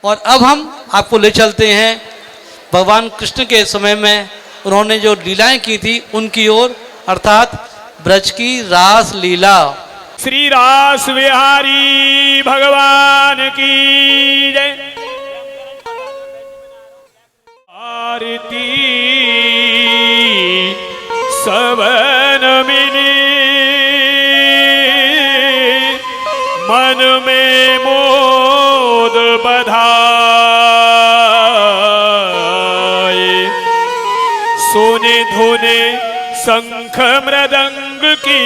और अब हम आपको ले चलते हैं भगवान कृष्ण के समय में उन्होंने जो लीलाएं की थी उनकी ओर, अर्थात ब्रज की रास लीला। श्री रास बिहारी भगवान की जय। आरती सबन मिली मन में मोद बधाए, सोने धोने शंख मृदंग की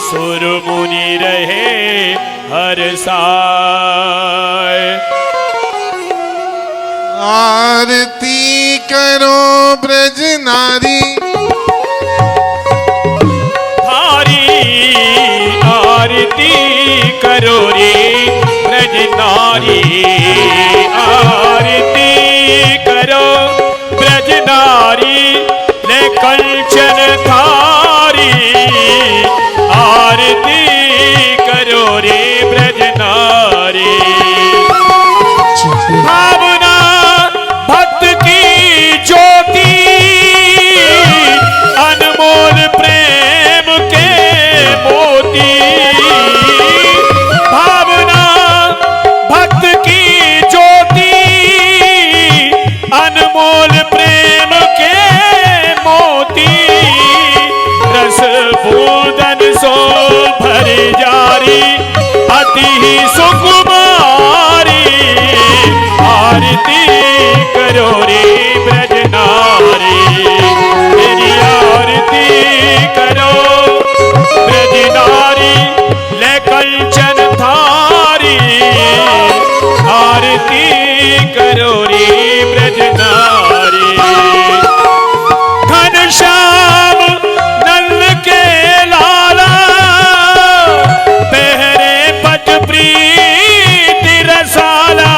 सुर मुनि रहे हर साय। आरती करो ब्रज नारी भारी, आरती करो रे ब्रज नारी, आरती करो ब्रज नारी ले कंचन थारी, आरती करो रे ब्रज नारी। भावना भक्त की ज्योति अनमोल प्रेम के मोती, भावना भक्त की ज्योति अनमोल प्रेम के मोती, रस बूंदन सो भर जारी अति ही सुकुमारी, आरती करो रे ब्रज नारी, तेरी आरती करो ब्रज नारी ले कंचन थारी, आरती करो रे ब्रज नारी। घनश्याम नंद के लाला पहरे पट प्रीति रसाला,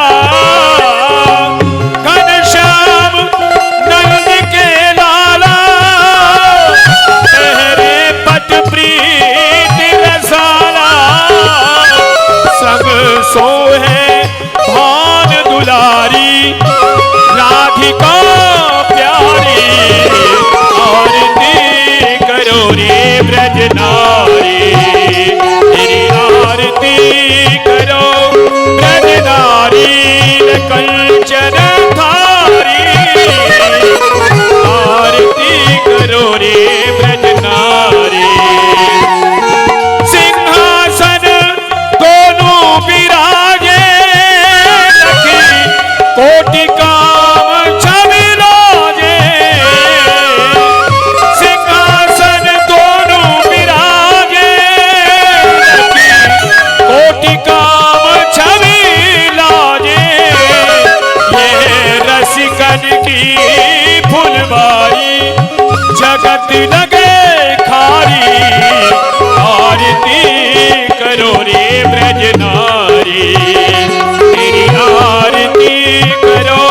घनश्याम नंद के लाला पहरे पट प्रीति रसाला, संग सोहे भान दुलारी राधिका प्यारी, आरती करो रे ब्रज नारी, तेरी आरती करो ब्रज नारी कंचन थारी, आरती करो रे ब्रज नारी। सिंहासन दोनों विराजे लखी कोटि काम छवि लाजे, सिंहासन दोनों विराजे लखी कोटि काम छवि लाजे, ये रसिकन की फुलवारी जगत लगे खारी, आरती करो रे ब्रज नारी, तेरी आरती करो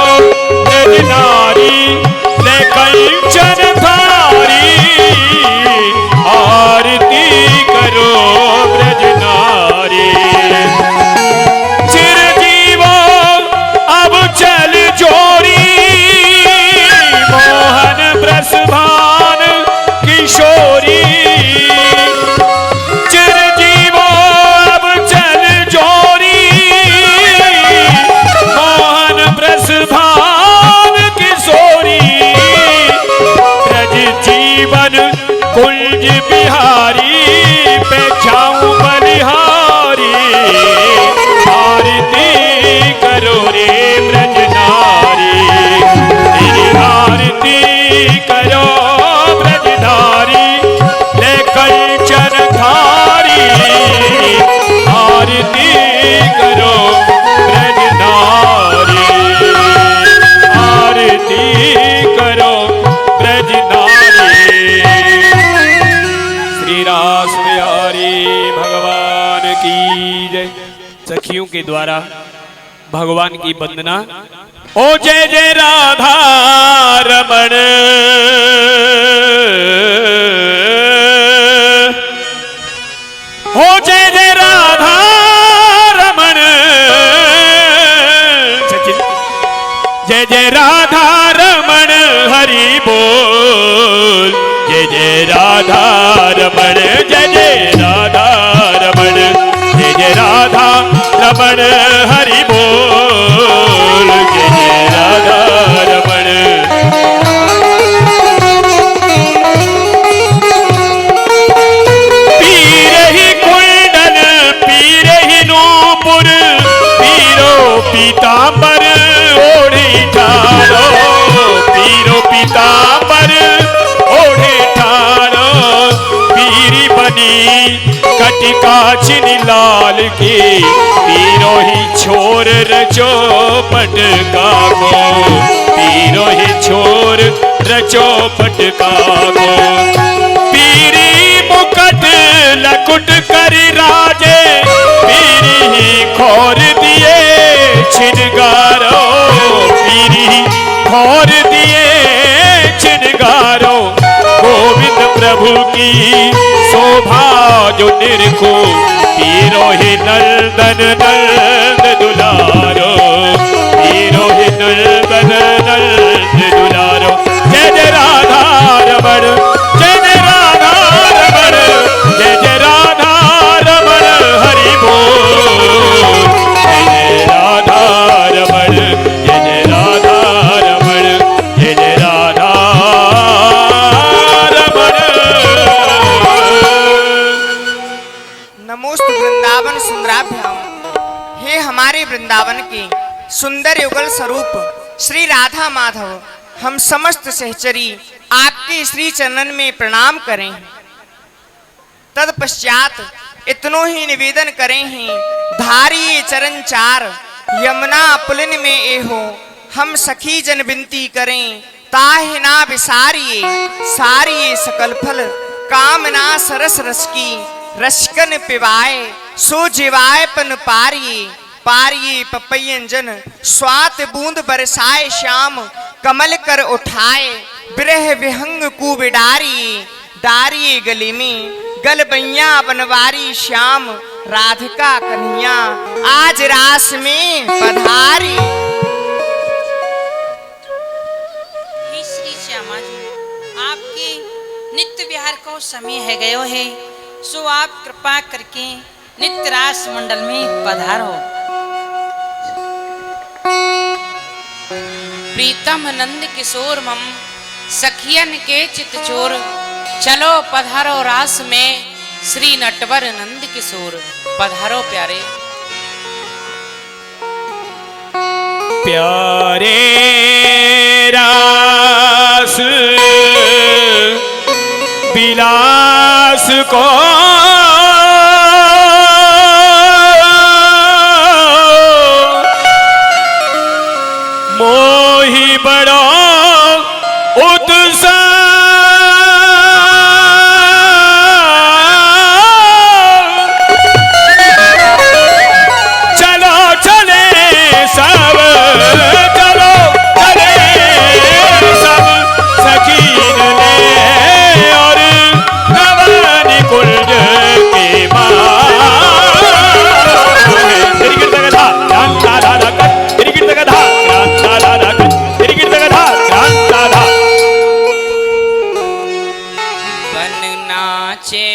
ब्रज नारी ले कंचन थारी, आरती करो ब्रज नारी। चिरजीवो अब चल जोड़ी मोहन ब्रसभान किशोरी, चिरजीवो अब चल जोड़ी मोहन ब्रसभान किशोरी, ब्रज जीवन कुंज बिहारी पे जाऊं बलिहारी, आरती करो रे ब्रज नारी, तेरी आरती करो ब्रज नारी ले कंचन थारी, आरती करो ब्रज नारी, आरती करो ब्रज नारी। श्री रास बिहारी भगवान की जय। सखियों के द्वारा भगवान की वंदना। ओ जय जय राधा रमण, हो जय जय राधा रमण, जय राधा रमण हरि बोल, जय जय राधा रमण, जय जय राधा रमण, जय जय राधा रमण हरि बोल, जय जय राधा रमण। पीर ही कुंडल पीर ही नूपुर, पीरो पीतांबर ओढ़ी ठाड़ो, पीरो पीतांबर ओढ़े ठाड़ो, पीरी बनी कटिका छिन लाल की, पीरो ही छोर रचो पटका को, पीरो ही छोर रचो पटका को। पीरी मुकट लकुट करी राजे, पीरी ही खोर दिए छिनगारो, पीरी खोर दिए छिनगारो। गोविंद प्रभु की शोभा जो निरखो, पीरो ही नंदन नंद दुलारो, पीरो ही नंदन नंद दुलारो। जय जय राधा रमण, जय जय राधा रमण, जय जय राधा रमण हरि बोल, जय जय राधा रमण, जय जय राधा रमण, जय जय राधा रमण। नमोस्तु वृंदावन सुंदराभ्याम। हे हमारे वृंदावन के सुंदर युगल स्वरूप श्री राधा माधव, हम समस्त सहचरी आपके श्री चरणन में प्रणाम करें। तत्पश्चात इतनो ही निवेदन करें हैं, धारिये चरण चार यमुना पुलिन में एहो, हम सखी जन विनती करें, ताहि ना विसारिये, सारिये सकल फल, कामना सरस रस की, रसकन पिवाए, सो जीवाए पन पारिये, पारिये पपैयन जन, स्वात बूंद बरसाए श्याम, कमल कर उठाए, विरह विहंग को बिडारिये, डारिये गले में, गल बैया बनवारी श्याम, राधिका कन्हैया आज रास में पधारी। हे श्री श्यामा जी, आपके नित्य विहार को समय है गयो है, सो आप कृपा करके नित्य रास मंडल में पधारो। प्रीतम नंद किशोर मम सखियन के चित चोर, चलो पधारो रास में श्री नटवर नंद किशोर, पधारो प्यारे। प्यारे रास विलास को मोहि बड़ो उत्साह, चलो चले सब, चलो चले सब, सखीन ले और नवन कुंज के माँ। तेरी गिरता गधा क्रांता धारा कर, तेरी गिरता गधा क्रांता धारा कर, तेरी गिरता गधा क्रांता धारा। बन नाचे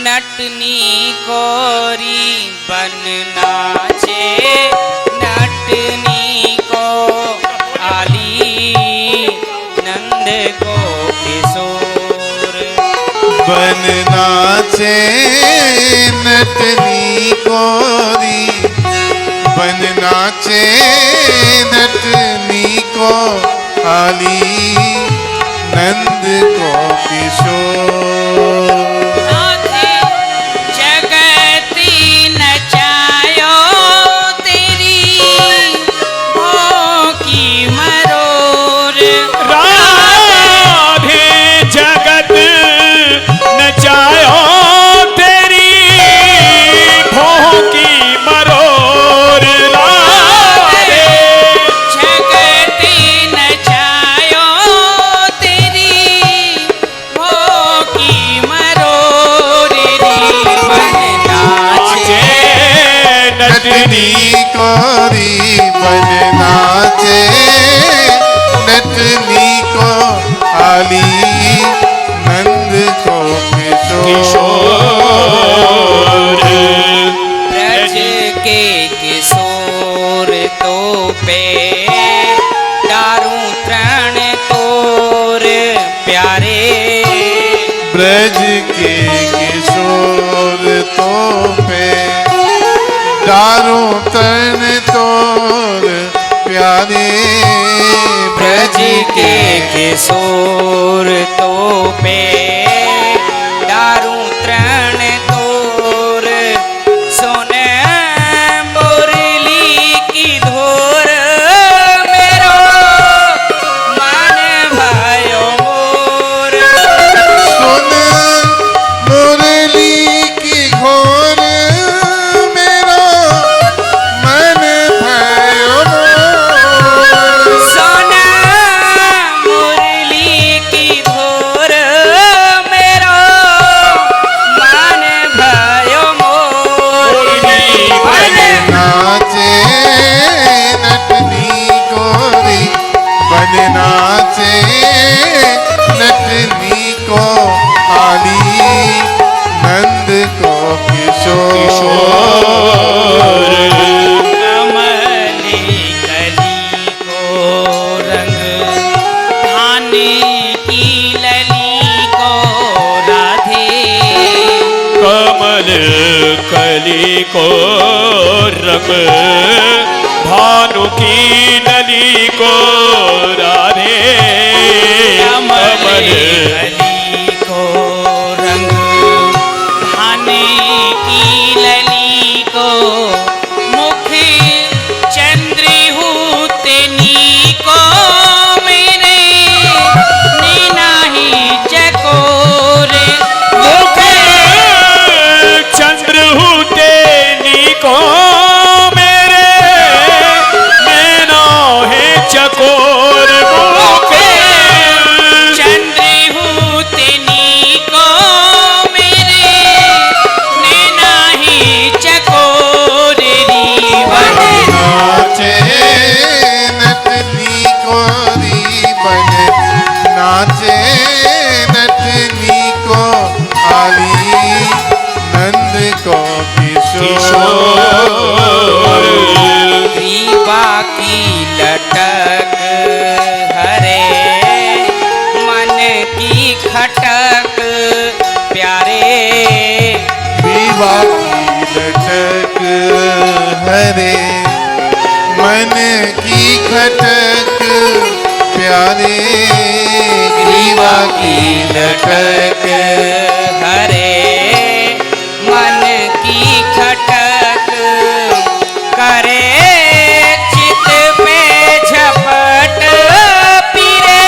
नटनी कोरी, बन नाचे नटनी को, आली नंद को किशोर। बन नाचे नटनी कोरी, बन नाचे नटनी को, आली नंद को किशोर। नाथे जगती नचायो तेरी भों की मरोर। राधे जगत नचायो तेरी भों की मरोर। राधे जगती नचायो तेरी भों की मरोर। के किशोर तो पे दारू तृण तोर प्यारे ब्रज के किशोर तो पे दारू तन तोर प्यारे ब्रज के किशोर तो पे दारू तृण तोर सोने मुरली की धोर मेरो मन भयो मोर सुन मुरली की घोर मेरा मन भयो मोर। सोना मुरली की धोर मेरो मन भयो मोर नाचे नटनी गोरी बन नाचे नटनी को आली नंद को किशोर कमली कली को रंग धाने की लली को राधे कमल कली को रंग भानु की नली को राधे कमल कमल कली को रंग धाने की लली को मुख चंद्रहूतनी को मेरे नीनाही चकोर मुख चंद्रहूते नीको मेरे नैनो है चकोर मुखे चंद्रहूतनी को मेरे नीनाही चकोर रीवन नाचे नटनी कोरी बन नाचे नटनी को आली नंद को किशोर ग्रीवा की लटक हरे मन की खटक प्यारे विवाह की लटक हरे मन की खटक प्यारे ग्रीवा की लटक हरे मन की खटक करे चित पे झपट पीरे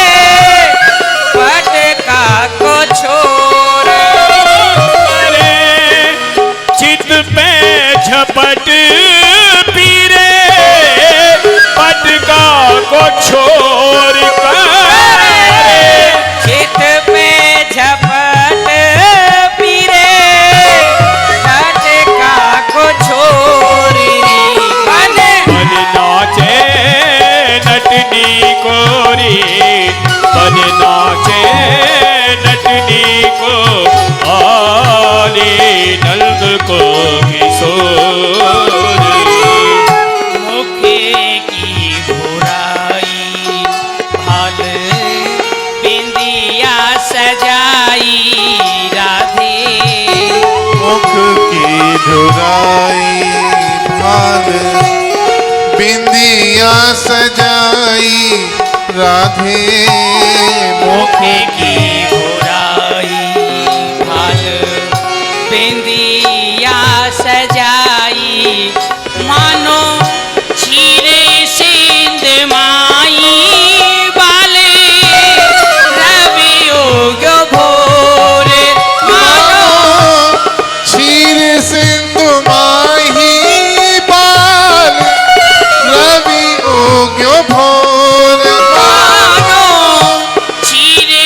पटका को छोड़ चित पे झपट पीरे पटका को छोड़ कर चित पे झपट पीरे पटका को छोड़ मन मन नाचे नटनी कोरी मन नाचे नटनी को आली नंद को किशोर मुखे की बुराई भाल बिंदिया सजाई राधे मुख की धुराई भाल बिंदिया सजाई राधे मुखे की बुराई भाल बिंदिया सजाई मानो चीरे सिंध माई बाले रवि योग्य भोर मानो क्षीर सिंधु माही बाल रवि उग्यो भोर मानो चीरे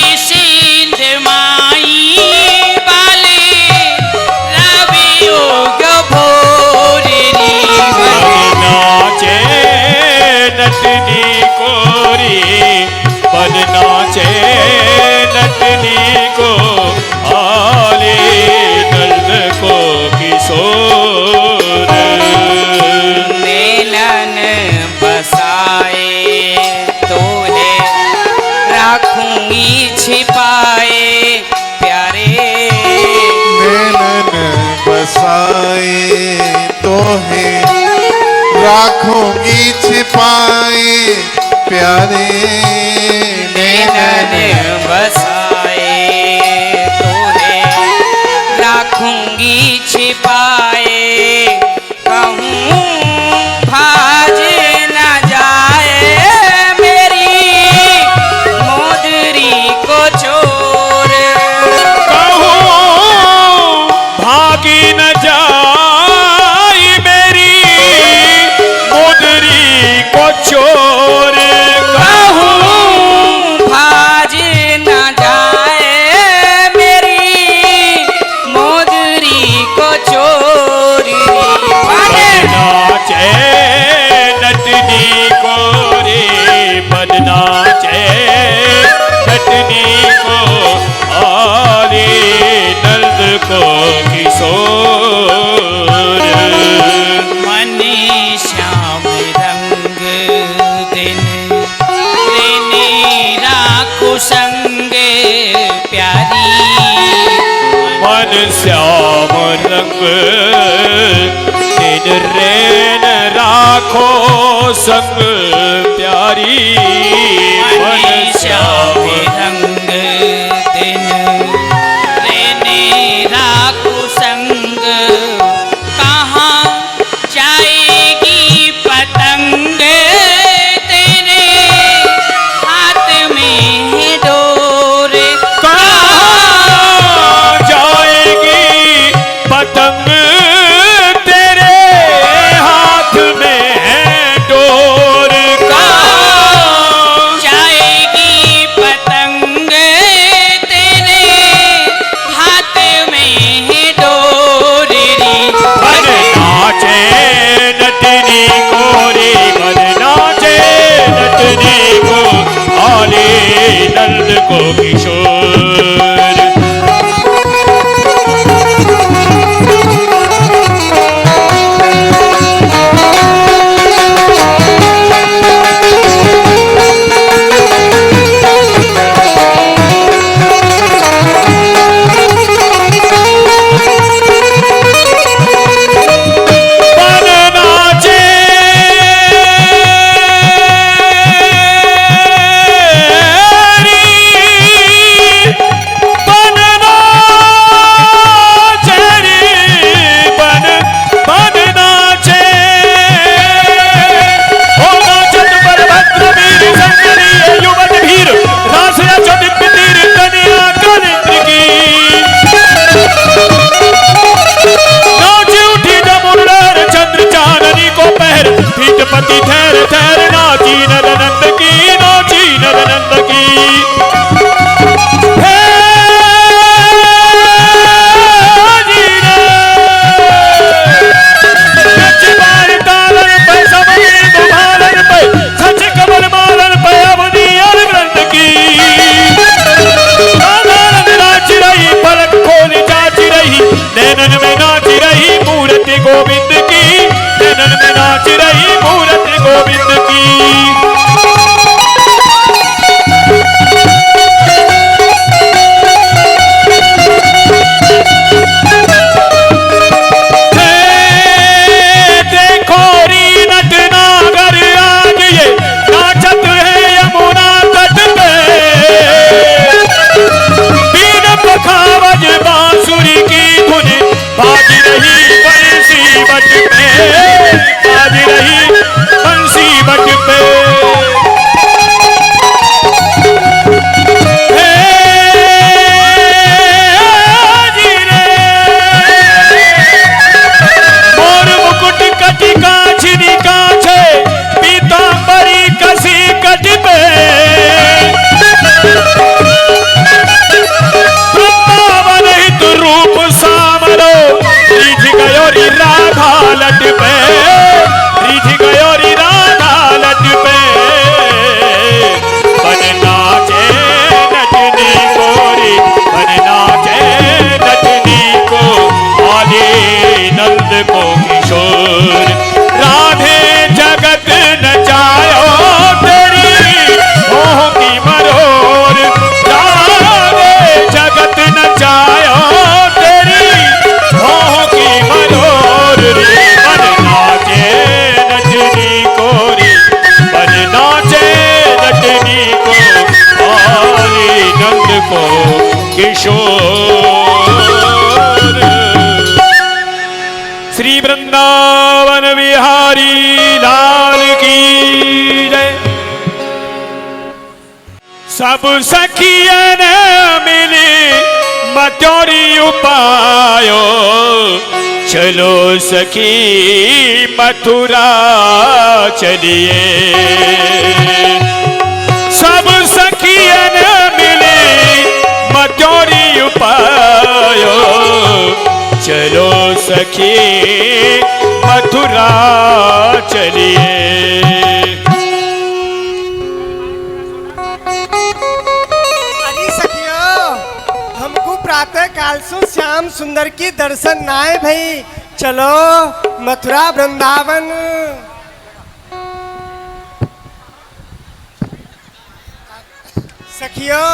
राखूंगी छिपाए प्यारे नैनन बसाए तूने राखूंगी छिपाए कहूँ भाज न जाए मेरी मोदरी को चोर कहूँ भागी न जाई मेरी मोदरी को चोर कहूँ भाज न जाए मेरी मोदरी को चोरी नाचे नटनी को रे बदनाचे नटनी को आरे नर्द को किशोर मन श्याम रंग दिन लेने राखो संग प्यारी मन श्याम रंग दिन रेन राखो संग प्यारी मन श्याम रंग दिन लेने राखो संग कहाँ जाएगी पतंग तेरे हाथ में डोर कहाँ जाएगी पतंग तेरे हाथ में है डोर कहाँ जाएगी पतंग तेरे हाथ में डोरी मन नाचे नटनी को रे मन नाचे नटनी को आले नंद को किशोर मन नाचे मन नाचे ओ नाचत बलभद्र वीर संगरी युवत भीर रास रचत तीर कन्या कलिंद्र की नाच उठी जमुनार चंद्र चांदनी को पहर पीठ पति ठहर ठहर नाची नंद की नाची नंद की हे जी रे सच बार तालन पे समरी गुभालन पे सच कमल मालन पे अवनी और ग्रंथ की आनंद नाच रही पलक खोली चाची रही नैनन में नाच रही मूर्ति गोविंद की नैनन में नाच रही मूर्ति गोविंद की देखो री नटनागर आज ये नाचत है यमुना तट पे बीन पखावज बांसुरी की धुन बाज रही बंसी बट पे बाज रही बंसी बट पे किशोर। श्री वृंदावन बिहारी लाल की जय। सब सखियन मिली मटोरी उपायो, चलो सखी मथुरा चलिए। सब सखियन मिली मटोरी उपायो, चलो सखी मथुरा चलिए। प्रातः काल से श्याम सुंदर की दर्शन नाए भाई, चलो मथुरा वृंदावन। सखियों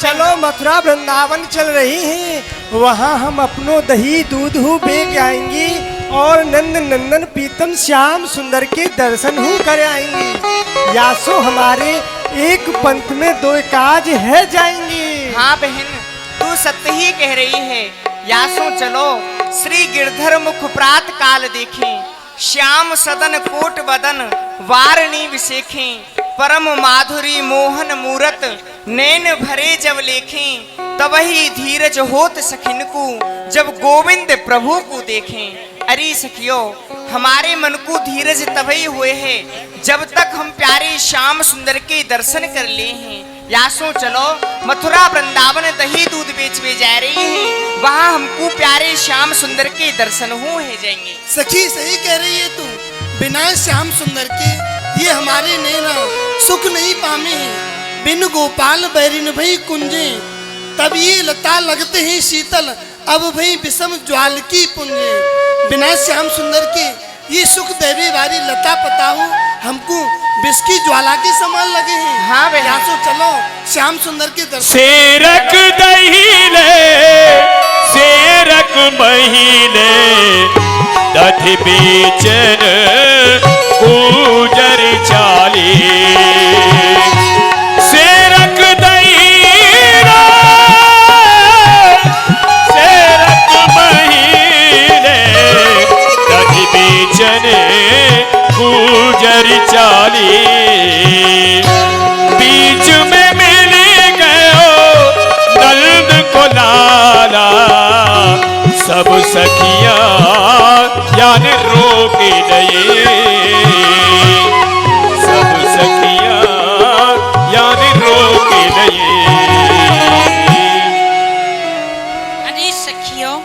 चलो मथुरा वृंदावन चल रही हैं, वहाँ हम अपनो दही दूध बेच आएंगी और नंद नंदन प्रीतम श्याम सुंदर के दर्शन हो कर आएंगी। यासो हमारे एक पंथ में दो काज है जाएंगी। हाँ बहन, तू सत्य ही कह रही है। यासो चलो श्री गिरधर मुख प्रात काल देखें, श्याम सदन कोट बदन वारणी विशेखें, परम माधुरी मोहन मूरत नैन भरे जब लेखें, तबही धीरज होत सखिन को जब गोविंद प्रभु को देखें। अरे सखियो, हमारे मन को धीरज तभी हुए है जब तक हम प्यारे श्याम सुंदर के दर्शन कर ले हैं। यासो चलो मथुरा वृंदावन दही दूध बेचवे जा रही हैं, वहाँ हमको प्यारे श्याम सुंदर के दर्शन हो जाएंगे। सखी सही कह रही है तू, बिना श्याम सुंदर के ये हमारे नैना सुख नहीं पामे हैं। बिन गोपाल बैरिन भई कुंजे, तब ये लता लगते हैं शीतल, अब भई विषम ज्वाल की पुंजे। बिना श्याम सुंदर के ये सुख देवे वाली लता पताऊ हमको विष की ज्वाला के समान लगे हैं। हाँ भैया, यासो चलो श्याम सुंदर के दर्शन। सेरक दहीले सेरक महीले, दधि बेचन गुजर चाली। सेरक दहीले सेरक महीले, दधि बेचन गुजर चाली। बीच में मिल गयो नंद को लाला, सब सखिया यान रोक दये, सब सखिया यान रोक दये। अरे सखियों,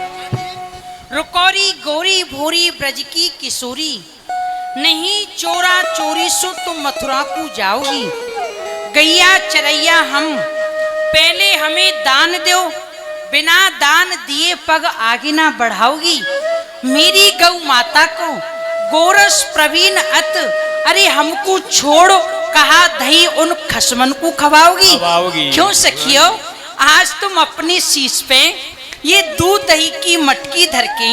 रुकौरी गोरी भोरी ब्रज की किशोरी, नहीं चोरा चोरी सो तुम मथुरा को जाओगी। गैया चरैया हम, पहले हमें दान दो, बिना दान दिए पग आगे ना बढ़ाओगी। मेरी गौ माता को गोरस प्रवीण अत, अरे हमको छोड़ो कहा दही उन खसमन को खवाओगी। क्यों सखियो, आज तुम अपनी शीश पे ये दूध दही की मटकी धर के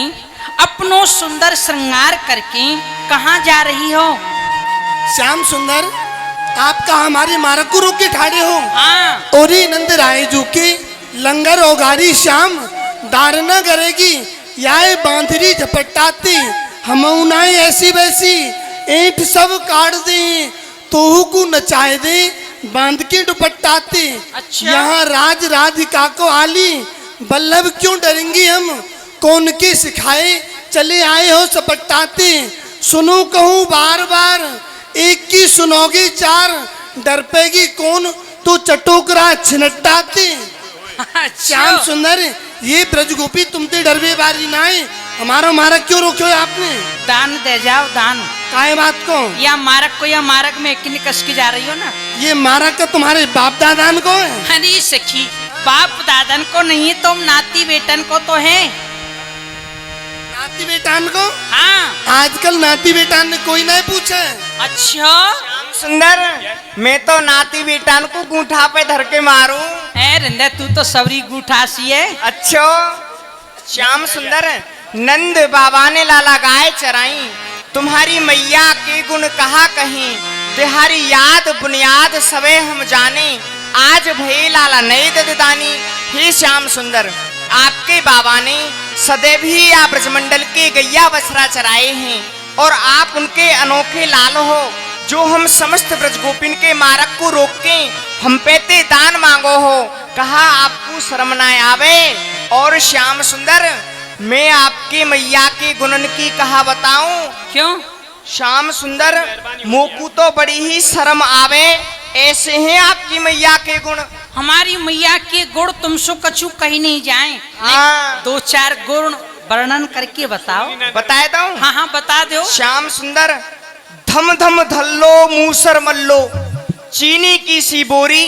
अपनो सुंदर श्रृंगार करके कहाँ जा रही हो? श्याम सुंदर, आपका हमारे मार्ग को रोक के ठाड़े हो। हाँ। ओरी नंद राय जू के लंगर ओगारी श्याम दारना करेगी, याए बांधरी झपटाती हम उनाए ऐसी वैसी ऐठ सब काट दे, तोहू को नचाए दे बांध के दुपट्टाते। अच्छा। यहाँ राज राधिका को आली, बल्लभ क्यों डरेंगी हम, कौन के सिखाए चले आए हो सपटाते। सुनो कहूँ बार बार, एक की सुनोगी चार, डर पेगी कौन तू चटोकरा छिनटाते। श्याम सुंदर, ये ब्रजगोपी तुमते डरवे बारी नाए, हमारा मारक क्यों रोक्यो आपने? दान दे जाओ दान। काय बात को? या मारक को या मारक में किन कस की जा रही हो ना? ये मारक का तुम्हारे बाप दादान को है? अरे सखी, बाप दादन को नहीं, तुम नाती बेटन को तो है। नाती बेटान को? हाँ। आजकल नाती बेटान ने कोई नहीं पूछा। अच्छा सुंदर, मैं तो नाती बेटान को गूठा पे धर के मारूं। रिंदे तू तो सवरी गूठा सी है। अच्छा श्याम सुंदर, नंद बाबा ने लाला गाय चराई, तुम्हारी मैया के गुण कहा कहीं, तुम्हारी याद बुनियाद सबे हम जाने, आज भई लाला नई ददानी, हे श्याम सुंदर, आपके बाबा ने सदैव ही आप ब्रजमंडल के गैया बछड़ा चराए हैं और आप उनके अनोखे लाल हो, जो हम समस्त ब्रजगोपिन के मार्ग को रोक के हम पे ते दान मांगो हो। कहा आपको शर्म न आवे। और श्याम सुंदर, मैं आपके मैया के गुणन की कहा बताऊं। क्यों? श्याम सुंदर, मोकू तो बड़ी ही शर्म आवे, ऐसे हैं आपकी मैया के गुण। हमारी मैया के गुण तुमसे कछु कही नहीं जाए। हाँ। 2-4 गुण वर्णन करके बताओ। बताए दो। हाँ हाँ बता दो। श्याम सुंदर, धम धम धल्लो मूसर मल्लो, चीनी की सी बोरी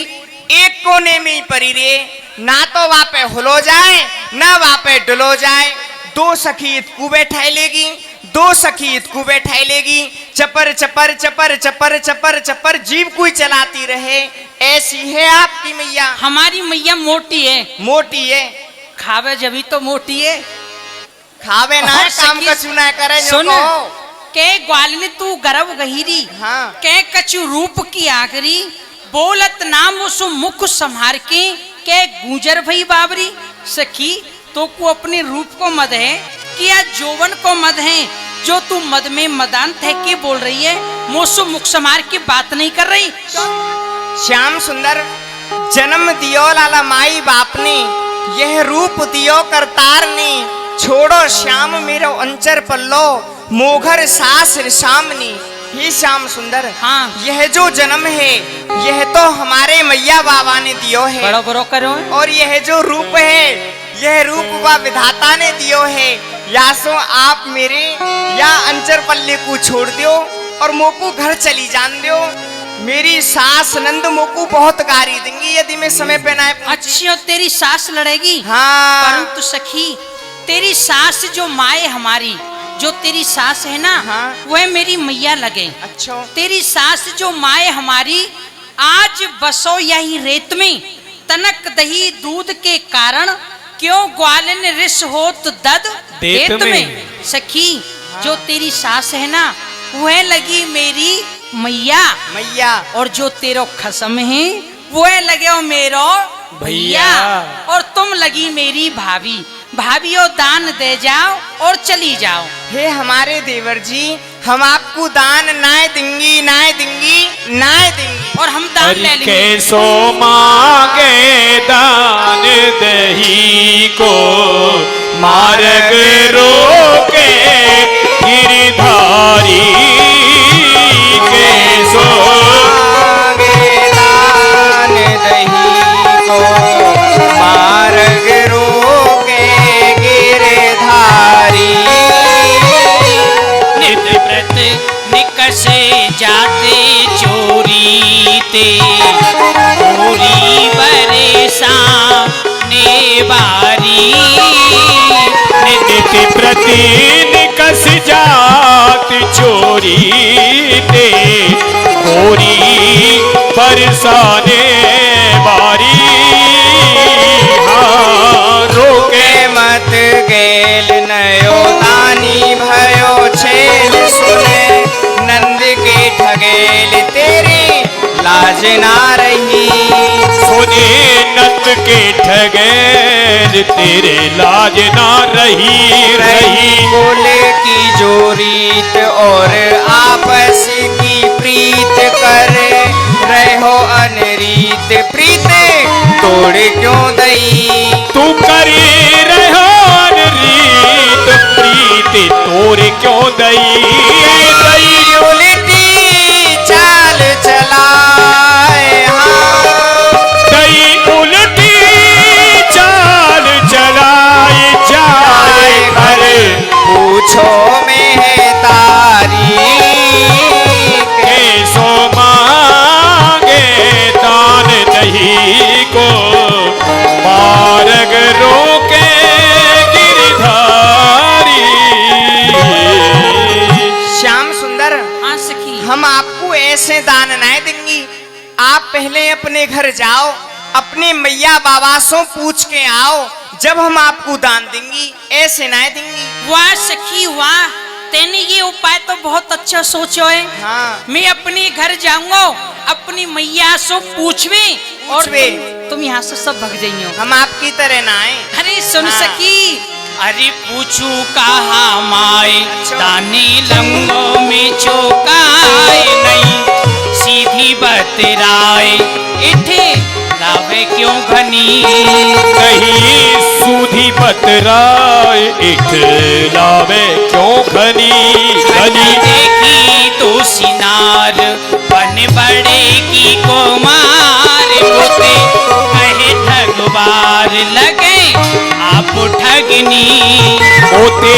एक कोने में ही परी रे, ना तो वहाँ पे हुलो जाए ना वहाँ पे डुलो जाए। 2 सखी इतकू बैठाई लेगी, 2 सखी इतकू बैठाई लेगी, चपर चपर चपर चपर चपर चपर जीव कोई चलाती रहे। ऐसी है आपकी मैया। हमारी मैया मोटी है। मोटी है। खावे जभी तो मोटी है। खावे ना और काम सखी- का चुना करे। सुन, के ग्वालिनी तू गर्भ गहीरी, हाँ। के कछु रूप की आखरी, बोलत नाम उसु मुख संहार के गुजर भई बाबरी। सखी, तो को अपने रूप को मद है कि या जोवन को मद है, जो तू मद में मदान थे के बोल रही है, मोसु मुख संहार की बात नहीं कर रही। श्याम सुंदर, जन्म दियो लाला माई बाप ने, यह रूप दियो करतार ने, छोड़ो श्याम मेरो अंचर पल्लो, मोघर सास सामनी। ही श्याम सुंदर, हाँ। यह जो जन्म है यह तो हमारे मैया बाबा ने दियो है। बड़ो बड़ो करो। और यह जो रूप है यह रूप व विधाता ने दियो है। या सो आप मेरे या अंचर पल्ले को छोड़ दियो और मोकू घर चली जान दियो। मेरी सास नंद मोकू बहुत गारी देंगी यदि मैं समय पे ना पहुंची। अच्छी और तेरी सास लड़ेगी। हाँ। परंतु सखी, तेरी सास जो माए हमारी, जो तेरी सास है ना, हाँ। वह मेरी मैया लगे। अच्छा। तेरी सास जो माए हमारी, आज बसो यही रेत में, तनक दही दूध के कारण, क्यों ग्वालिन रिस होत दद देत में। सखी, जो तेरी सास है ना, वह लगी मेरी मैया, मैया। और जो तेरो खसम है वह लगे मेरो भैया, और तुम लगी मेरी भाभी। भाभियों, दान दे जाओ और चली जाओ। हे हमारे देवर जी, हम आपको दान नाय देंगी नाय देंगी नाय देंगी। और हम दान ले लेंगे। कैसो मांगे दान दही को, मार्ग रोके गिरधारी। कैसो मांगे दान दही को, मार्ग रोके गिरधारी। नित व्रत निकसे जाते चोरी ते, पूरी बरेसा ने बारी। नित प्रति निकस जात चोरी ते, गोरी बरसाने बारी। हाँ, रोके मत गेल नयो दानी भयो छेल सुने, नंद के ठगेल तेरी लाज ना रही। सुने नंद के ठगेल तेरे लाज ना रही। रही बोले की जो रीत और आपस की प्रीत करे, रहो अनरीत प्रीत तोड़ क्यों दई। तू करी रहन रीत प्रीत तोर क्यों दई। दई उल्टी चाल चलाए, हाँ। दई उल्टी चाल चलाई जाए घर। पूछो में है तारी। कैसो मांगे दान दही को, मार्ग रोके गिरधारी। श्याम सुंदर, हाँ सखी। हम आपको ऐसे दान नहीं देंगी। आप पहले अपने घर जाओ, अपने मैया बाबा से पूछ के आओ, जब हम आपको दान देंगी। ऐसे नहीं देंगी। वाह सखी वाह, तेने ये उपाय तो बहुत अच्छा सोचो है। हाँ। मैं अपने घर जाऊंगा, अपनी मैया से पूछवे और पूछवे तुम यहाँ से सब भग जाइयो। हम आपकी तरह ना आए। अरे सुन हाँ। सखी, अरे पूछू कहा माए अच्छा। दाने लंगों में चौकाए नहीं, सीधी बतराए इठे लावे क्यों घनी। कहीं सूधी बतराए इठलावे क्यों घनी घनी। देखी तो सिनार बन बड़े की को मार होते कहे ठगवार लगे आप ठगनी। होते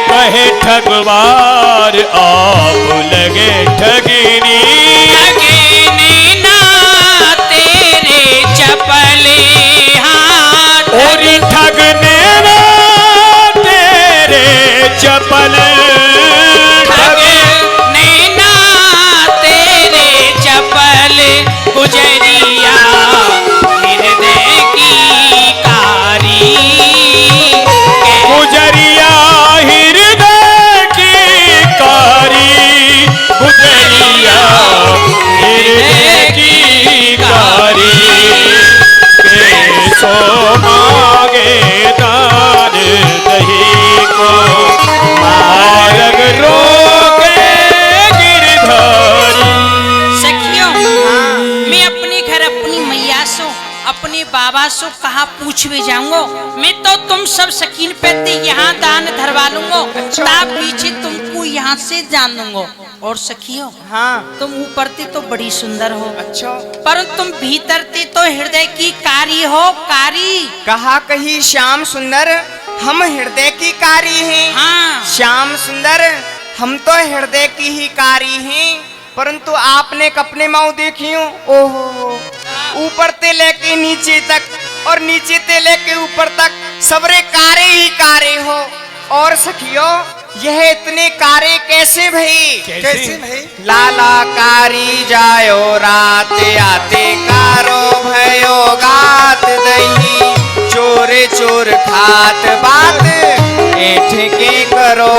कहे ठगवार आप लगे ठगनी। ठगने ना तेरे चपले हाथ, और ठगने ना तेरे चपल ठगने ना तेरे चपल गुजरिया हृदय की कारी। गुजरिया हृदय की कारी। गुजरिया हृदय की कारी। के सो मांगे दान दही को मार्ग रोके गिरधारी। सखियों, मैं अपने घर अपनी मैया सो अपने बाबा सो कहा पूछवे जाऊंगो। मैं तो तुम सब सकीन पे यहाँ दान धरवा लूंगो, ता पीछे तुमको यहाँ से जान दूंगो। और सखियों, हाँ। तुम ऊपर ते तो बड़ी सुंदर हो, अच्छा। पर तुम भीतर ते तो हृदय की कारी हो, कारी। कहा कही श्याम सुंदर हम हृदय की कारी हैं। हाँ। श्याम सुंदर हम तो हृदय की ही कारी हैं, परंतु आपने कपने माऊ देखी हो। ओहो, ऊपर ते लेके नीचे तक और नीचे ते लेके ऊपर तक सबरे कारे ही कारे हो। और सखियो, यह इतने कारे कैसे भई? कैसे भाई? लाला कारी जायो रात आते कारो भयो गात दही, चोरे चोर खात बात एठ के करो।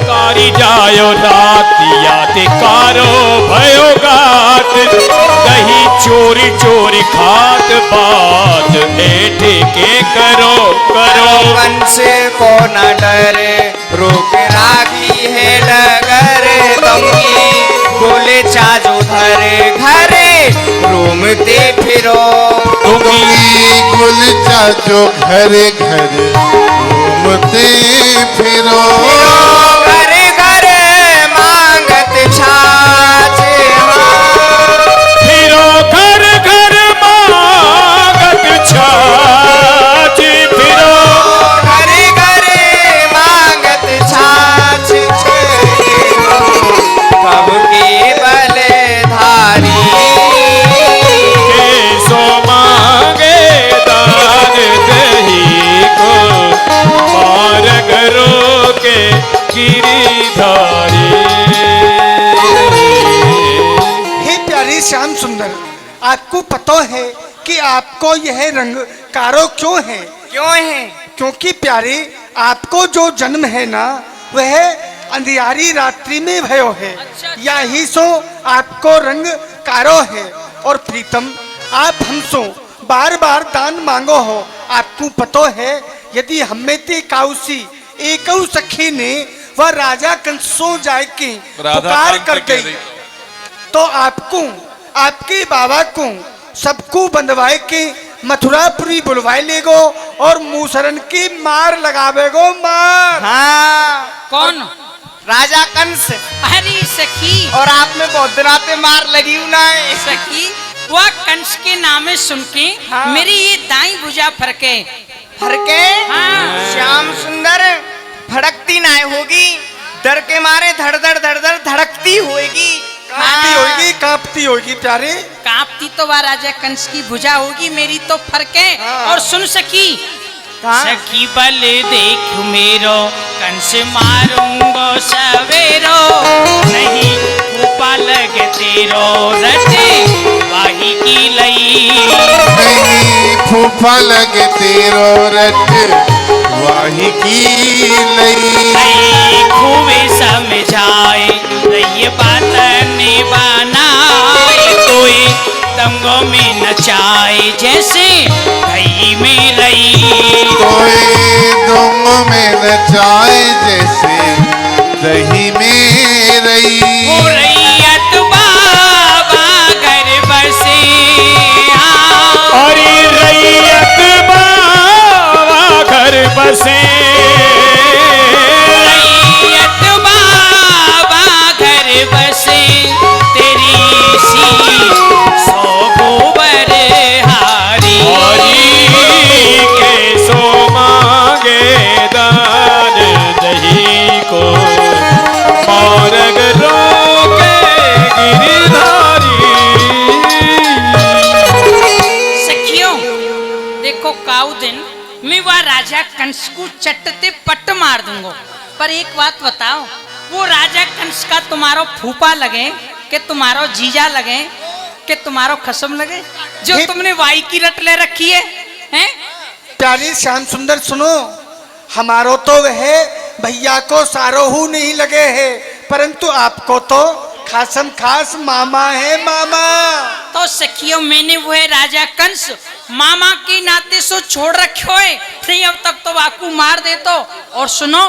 कारी जायो रातियाते कारो भयो गात दही, चोरी चोरी खात बात एठे के करो करो। वंश को न डरे रोक राखी है डगर दंगी, बोले चाजो धरे घरे रूमते फिरो। तुमली गुलचा जो घरे घरे घूमते फिरो। घरे घरे मांगत छाछ फिरो घर घर मांगत छाछ। फिरो घरे घरे मांगत छाछ कब के बलधारी। के सो मांगे दान दही को मार्ग रोके गिरिधारी। हे प्यारे श्याम सुंदर, आपको पता है कि आपको यह रंग कारो क्यों है? क्यों है? क्योंकि प्यारे आपको जो जन्म है ना, वह अंधियारी रात्रि में भयो है। यही सो आपको रंग कारो है। और प्रीतम, आप हमसो बार बार दान मांगो हो। आपको पता है, यदि हमें ते काउसी एक सखी ने वह राजा कंसो जाए के पुकार कर गई, तो आपको आपके बाबा को सबको बंधवाए के मथुरापुरी बुलवाए ले गो और मूसरन की मार लगावे गो मार। हाँ, कौन? राजा कंस। अरे सखी, और आप में बहुत दिनाते मार लगी हूं ना। सखी, वह कंस के नामे सुन के हाँ। मेरी ये दाई भुजा फरके। फरके? हाँ। श्याम सुंदर भड़कती ना होगी, डर के मारे धड़ धड़ धड़कती होगी। कांपती होगी, कांपती होगी प्यारे। कांपती तो वह राजा कंस की भुजा होगी, मेरी तो फरके। और सुन सखी, सखी बल देख मेरो कंस मारूंगो सवेरो, नहीं फूफा लगे तेरो रटे वाही की लई। नहीं फूफा लगे तेरो रट वाही की लई। खूबे समझाए रही बात ने बनाए, कोई तंगो नचाए जैसे दही में रई। ओ रैयत बाबा घर बसे अरे रैयत बाबा घर बसे, रैयत बाबा घर बसे तेरी सी सौ गोबर हारी। के सो मांगे दान दही को मार्ग रोके गिरधारी। सखियों देखो काऊ दिन मैं वह राजा कंस को चटते पट मार दूंगा, पर एक बात बताओ, वो राजा कंस का तुम्हारो फूफा लगे कि तुम्हारो जीजा लगे कि तुम्हारो खसम लगे जो तुमने वाई की रट ले रखी है, हैं? प्यारी श्याम सुंदर सुनो, हमारो तो वह भैया को सारोहू नहीं लगे है, परंतु आपको तो खासम खास मामा है मामा। तो सखियों मैंने वो है राजा कंस मामा के नाते सो छोड़ रखो है, नहीं अब तक तो वाकू मार दे तो। और सुनो,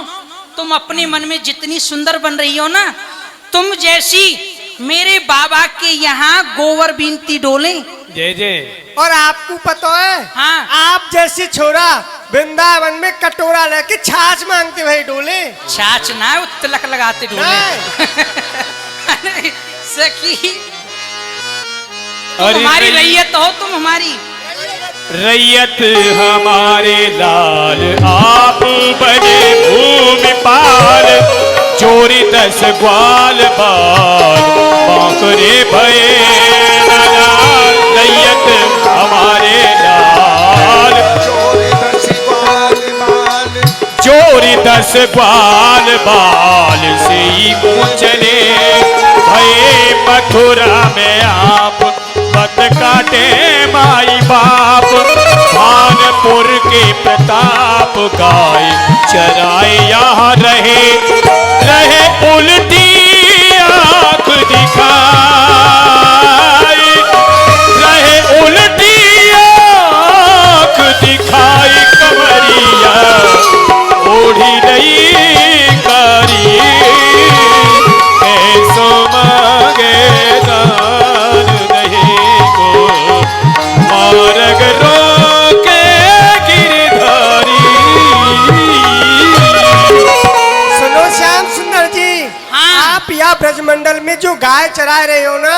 तुम अपने मन में जितनी सुंदर बन रही हो ना, तुम जैसी मेरे बाबा के यहाँ गोवर बीनती डोले। जय जय। और आपको पता है, हाँ। आप जैसी छोरा वृंदावन में कटोरा लेके छाछ मांगते भाई डोले। छाछ ना तिलक लगाते डोले। अरे सखी तुम हमारी रैयत हो, तुम हमारी रैयत हमारे लाल आप बने भूमिपाल, चोरी 10 ग्वाल बाल बांकरे भये लाल। रैयत हमारे लाल चोरी 10 ग्वाल बाल से ही मुँह चले भये मथुरा में आप पत काटे माई बाप। भानपुर के प्रताप गाय चराए यहाँ रहे उल्टी आँख दिखाई, रहे उल्टी आँख दिखाई कमरिया ओढ़ी नहीं करी। कैसो मांगे दान दही को मार्ग रोके गिरधारी। सुनो श्याम सुंदर जी, हाँ। आप यहाँ ब्रजमंडल में जो गाय चरा रहे हो ना,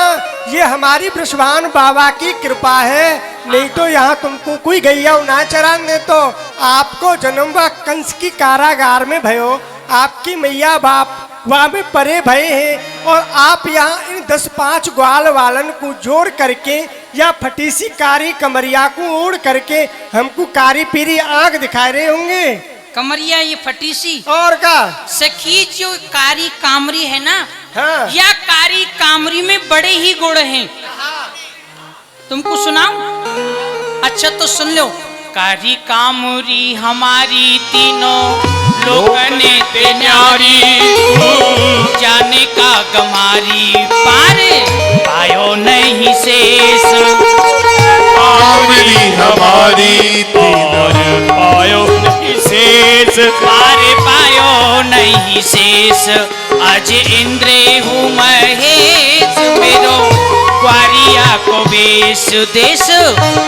ये हमारी ब्रजवान बाबा की कृपा है, नहीं तो यहाँ तुमको कोई गैया ना चरान दे तो आपको जन्म व कंस की कारागार में भयो, आपकी मैया बाप वहाँ में परे भये हैं, और आप यहाँ इन 10-5 ग्वाल वालन को जोड़ करके या फटीसी कारी कमरिया को ओढ़ करके हमको कारी पीरी आंख दिखा रहे होंगे। कमरिया ये फटीसी और का सखी जो कारी कामरी है ना, हाँ। या कारी कामरी में बड़े ही गुण हैं। तुमको सुनाऊं? अच्छा तो सुन लो। कारी कामुरी हमारी तीनों लोगने ते न्यारी, जाने का गमारी पार पायो नहीं शेष। कामरी हमारी तीनों पायो नहीं शेष, पार पायो नहीं शेष। आज इंद्रे हूँ महेश मेरो ग्वारिया को बेस देश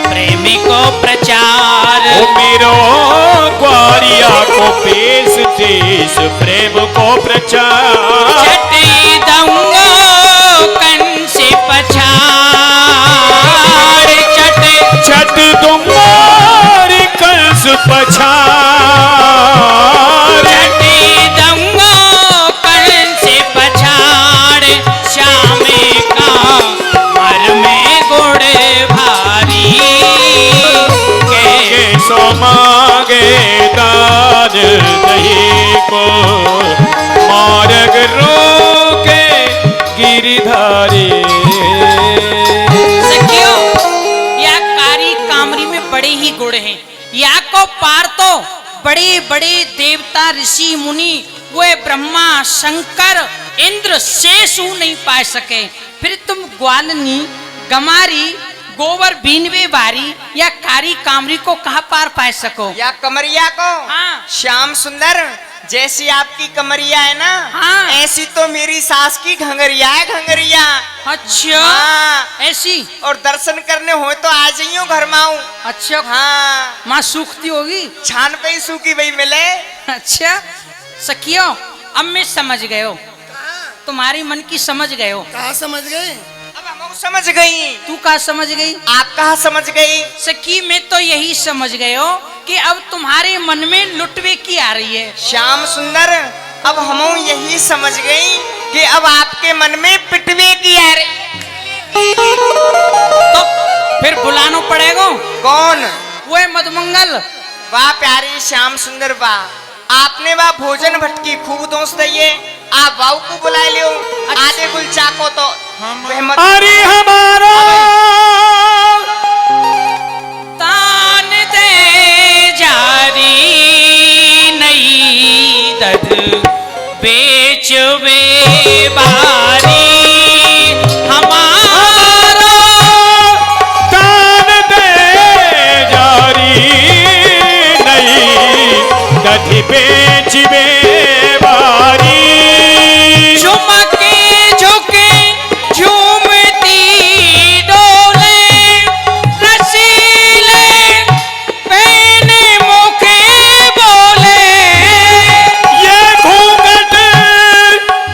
प्रेमी को प्रचार। ओ मेरो ग्वारिया को बेस देश प्रेम को प्रचार। चटी दंगो कन से पछाड़, चट तुम्हारी कंस पछाड़। चटी दंगो कन से पछाड़। श्याम का मर में गुड़ भारी के सो मांगे दान दही को मार्ग रोके गिरधारी। सखियों या कारी कामरी में बड़े ही गुण हैं, या को पार तो बड़े बड़े देवता ऋषि मुनि वे ब्रह्मा शंकर इंद्र शेष नहीं पा सके, फिर तुम ग्वालनी गमारी गोबर बीनवे बारी या कारी कामरी को कहाँ पार पा सको? या कमरिया को? हाँ। श्याम सुंदर, जैसी आपकी कमरिया है ना, हाँ। ऐसी तो मेरी सास की घंगरिया है, घंगरिया। अच्छा। हाँ। ऐसी? और दर्शन करने हो तो आ जाइयो घर माऊ। अच्छा। हाँ। माँ सूखती होगी? छान पे ही सूखी वही मिले। अच्छा सखियो, अब मैं समझ गयो, तुम्हारी मन की समझ गयो। कहाँ समझ गए? अब हम समझ गई। तू कहाँ समझ गई? आप कहाँ समझ गई? सखी मैं तो यही समझ गयो कि अब तुम्हारे मन में लुटवे की आ रही है। श्याम सुंदर, अब हम यही समझ गई कि अब आपके मन में पिटवे की आ रही। तो फिर बुलाना पड़ेगा। कौन? वो है मधुमंगल। वाह प्यारी श्याम सुंदर वाह, आपने वाह भोजन भटकी खूब दोस्त ये, आप वाऊ को बुला लियो। आधे गुलचा को तो अरे हमारा तान दे जारी नहीं दद बेच वे बारी, हमारा तान दे जारी नहीं दद बेच वे बारी। झुमके झुके झूमती डोले, रसीले पहने मुखे बोले, ये घूंघट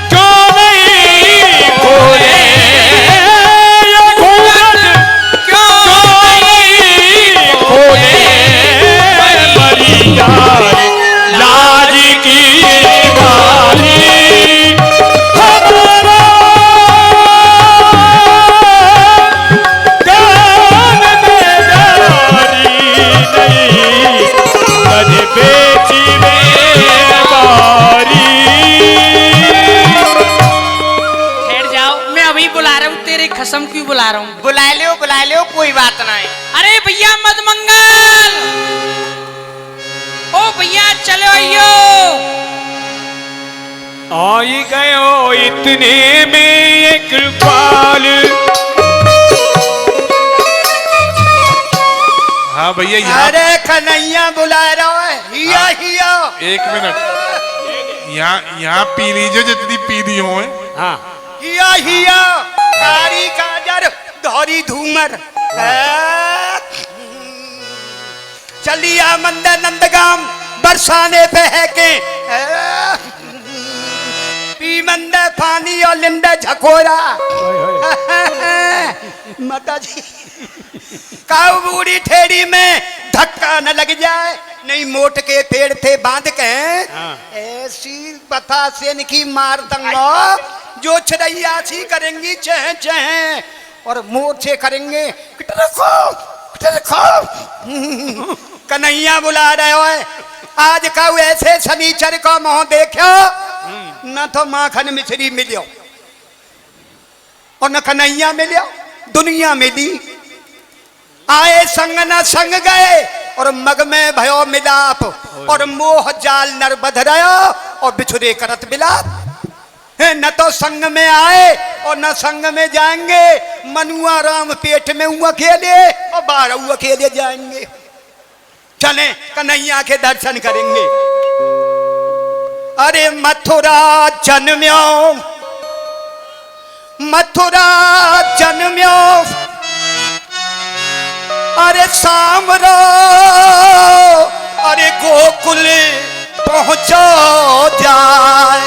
क्यों नहीं खोले, ये घूंघट क्यों नहीं खोले, मरी जाए लाज की बारी। हमारा गान में जारी नहीं कद बेची में बारी। ठहर जाओ, मैं अभी बुला रहा हूँ, तेरे कसम क्यों बुला रहा हूँ। बुला लियो कोई बात ना है। अरे भैया मधुमंगल, ओ भैया चलो आइयो। आई गयो इतने में एक कृपाल। हाँ भैया यहाँ अरे कन्हैया बुला रहा है, हिया हिया। एक मिनट, यहाँ पी लीजिए जितनी पीनी हो। हिया हिया, कारी काजर धौरी धूमर। चलिया मंदिर नंदगाम बरसाने पे है के, पी मंदे पानी और लिंदे झकोरा। माता जी काऊ बूढ़ी ठेड़ी में धक्का न लग जाए, नहीं मोट के पेड़ थे बांध के ऐसी बता से इनकी मार दंगा जो छड़ैया सी करेंगी चह चह, और मोर से करेंगे कन्हैया बुला रहे हो। आज का ऐसे शनिचर को मुंह देखो न तो माखन मिश्री मिलो और न कन्हैया मिलो, दुनिया मिली। आए संग न संग गए और मग में भयो मिलाप, और मोह जाल नर बध रहा और बिछुरे करत मिलाप। न तो संग में आए और न संग में जाएंगे, मनुआ राम पेट में हुआ अकेले और बारह अकेले जाएंगे। चले कन्हैया के दर्शन करेंगे। अरे मथुरा जन्म्यो, मथुरा जन्म्यो, अरे सामरो, अरे गोकुल पहुंचो जाए।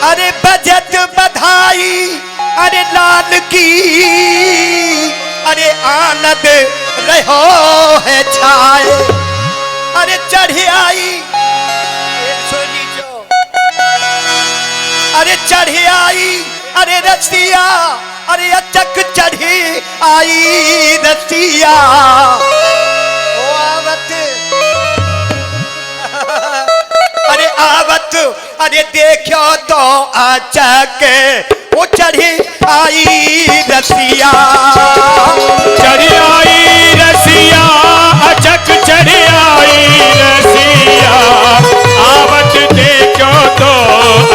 अरे बजत बधाई अरे लाल की, अरे आनंद रहो है छाए। अरे चढ़ी आई, अरे चढ़ी आई, अरे रसिया, अरे अचक चढ़ी आई रसिया। ओ आवत, अरे आवत, अरे देखो तो अचक वो चढ़ी आई रसिया। चढ़ी आई रसिया, अचक चढ़ी आई रसिया, आवत देखो तो